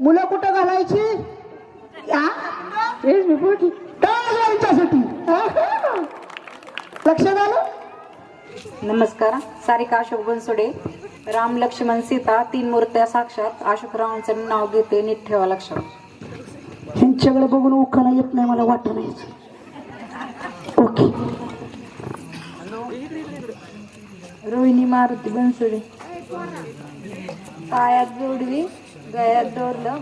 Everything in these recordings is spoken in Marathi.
मुलं कुठं घालायची लक्ष झालं. नमस्कार. सारिका अशोक बनसोडे. राम लक्ष्मण सीता 3 मूर्त्या साक्षात. अशोकरावांचं नाव घेते, नीट ठेवा लक्षात. ह्यांच्याकडे बघून उखाणा येत नाही मला वाटत नाही. ओके. रोहिणी मारुती बनसोडे. पायात जोडवी गळ्यात दोरलं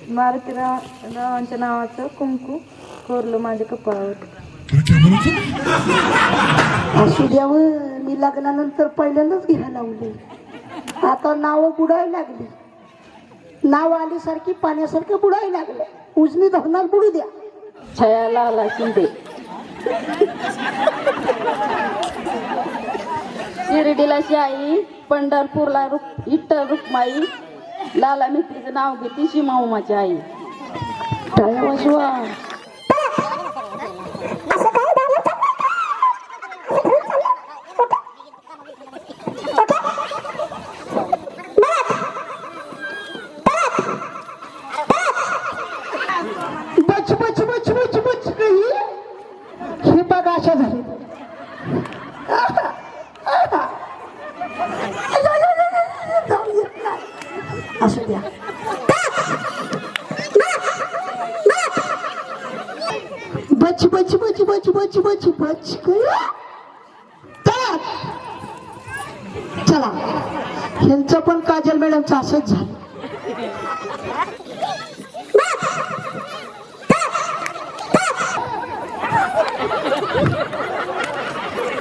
मारुतीरावांच्या नावाचं कुंकू कोरलं माझ्या कपाळावर. असू द्यावं, मी लग्नानंतर पहिल्यांदाच घ्यायला लावले. आता नाव बुडायला लागली. नाव आलीसारखी पाण्यासारखं बुडायला लागलं. उजनी धरणार बुडू द्या. छया लाला शिंदे. शिर्डीला शाई, पंढरपूरला विठ्ठल रुक्माई, लाला मित्रीचं नाव घेते सीमामाची आई. टाळ्या वाजवा. बच बच बच बच बच काही हे बघ अशा झाले. असू द्या. बच बच बच बच बच बच बच चला. ह्यांचं पण काजल मॅडमचं असंच झालं.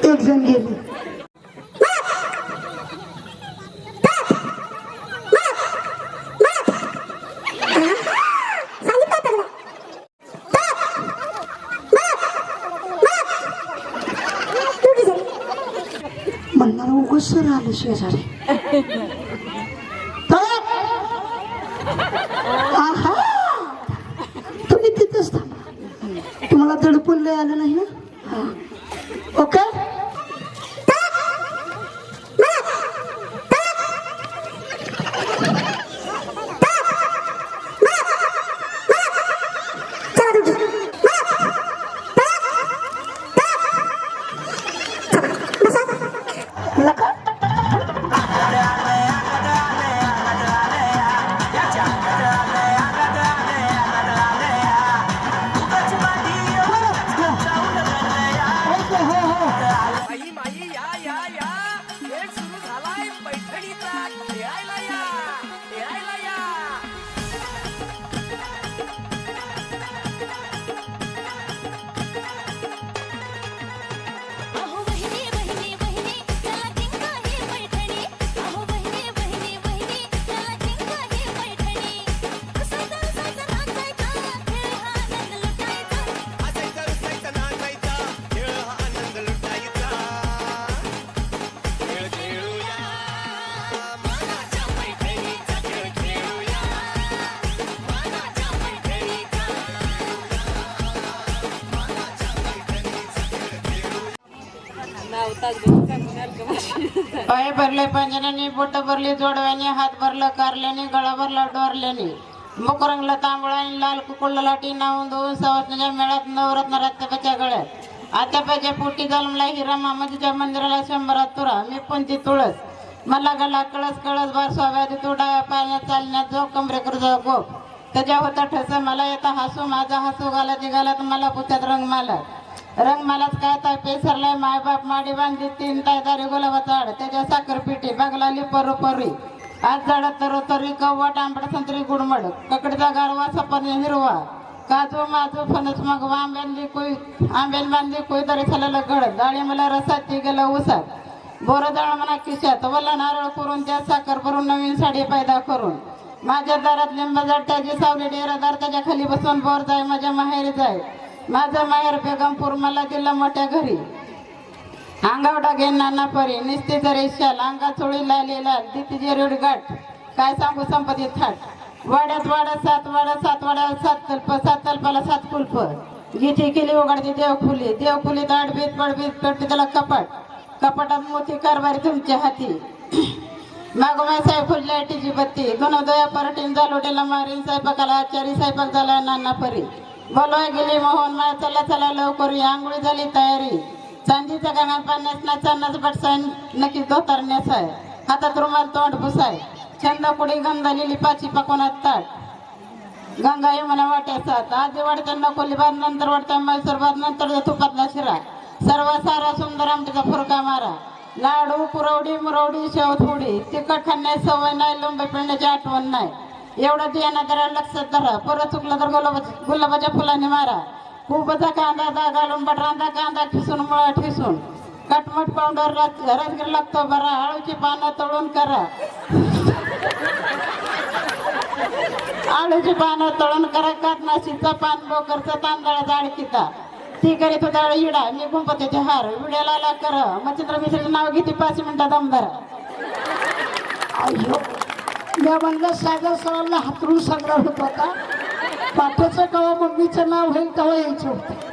एक जण गेली. म्हणणार उगच सर आले शेजारी. तुम्ही तिथेच थांबा. तुम्हाला दडपण लय आलं नाही ना. ओके. पाय भरले पंजनाने, बोट भरली जोडव्याने, हात भरलं कारल्याने, गळा भरला डोरल्याने, मुख रंगला तांबळाने, लाल कुकुळला लाटी नावून दोन सवासण्याच्या मेळ्यात नवरत्न रत्नाच्या गळ्यात, आत्यापाच्या पोटी जन्मला हिरा मामाजीच्या मंदिराला 100 तुरा, मी पंची तुळस, मला गला कळस कळस बार स्वाव्यात तो डाव्या पाण्यात चालण्यात जो कमरेकर जो गोप, त्याच्या होता ठस मला येता हसू, माझा हसू गालाची गालात मला पुत्यात रंग माला, रंग मलाच काय ताय पेसरलाय माय बाप माडी बांधली 3 तायदारी गुलाबाचा आड, त्याच्या साखरपिठी बगलाली परोपरी, आज झाडात तरोतरी कव्वाट आंबट संत्री गुडमड, ककडीचा गारवा सपने हिरवा, काजू माजू फणस मग आंब्यांनी बांधली कोई तरी झालेलं गड, डाळी मला रसाची गेलं उसात, बोरदाळ म्हणा किशात, वल्ला नारळ करून त्या साखर भरून नवीन साडी पैदा करून, माझ्या दारात लिंब जट्ट्याची सावली डेरादार त्याच्या खाली बसून बोर जाय माझ्या माहेरी जाय, माझं माहेर बेगमपूर मला दिलं मोठ्या घरी, अंगावडा घेईन नाना परी निस्ती तरी शाल, अंगा चोळी लाली लाल तिची रेड गाठ, काय सांगू संपत्ती थाट, वाड्यात वाड्यात 7 वाड्यात 7 वाड्यात 7 तल्पाला 7 कुल्प, जिथे केली उघडते देवखुलीत आडबीत पडबीत पेटते त्याला कपाट, कपाटात मोठी कारभारी तुमच्या हाती, मागोमाय साहेब फुल लाईटीची बत्ती दोन दोया परटीन जालोटेला मारीन स्वयंपाकाला आचारी स्वयंपाक झाला नाना परी बोलवाय गेली मोहन माय चला चला लवकर आंघोळी झाली तयारी चांदीच्या गंगात पाण्यास ना चांदच बटसाय नक्की धोतरण्यास आहे हातात रुमाल तोंड भुसाय छंद कुडी गंधालेली पाची पकोनात ताट गंगा यमुना वाट्याचा आधी वाढत्या नकोली बाद नंतर वाढत्या मैसूर बाद नंतर तुपातला शिरा सर्व सारा सुंदर आमटीचा फुरका मारा लाडू कुरवडी मुरवडी शेव थोडी तिखट खाण्याची सवय नाही लोंबे पिळण्याची आठवण नाही एवढं ध्याना करा लक्षात धरा परत चुकलं तर गुलाबाच्या फुलाने मारा खूपचा कांदा दा घालून बटरांदा कांदा ठिसून मुळा ठिसून कटमट पावडर राजगिर लागतो बरा आळूची पानं तळून करा आळूची पानं तळून करा काटनाशीचा पान बोकरचा तांदळाचा आळकीता ती करीत होता इडा मी गुंपत्याचे हार विड्याला कर मच्छिंद्र मिश्रीचं नाव घेते 5 मिनिटात दमदार अय्यो मी म्हणलं सागर सरांना हातरून सांगणार होत होता पाठ्याचं कवा मम्मीचं नाव होईल तेव्हा यायचं होतं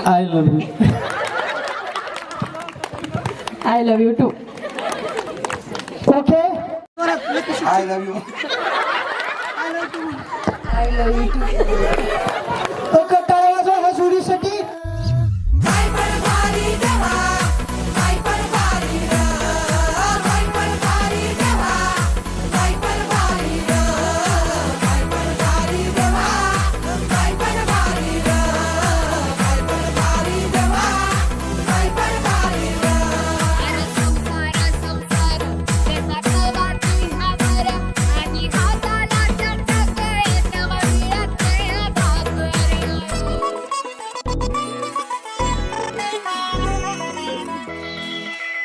I love you. I love you too. Okay? I love you. I love you too. Okay.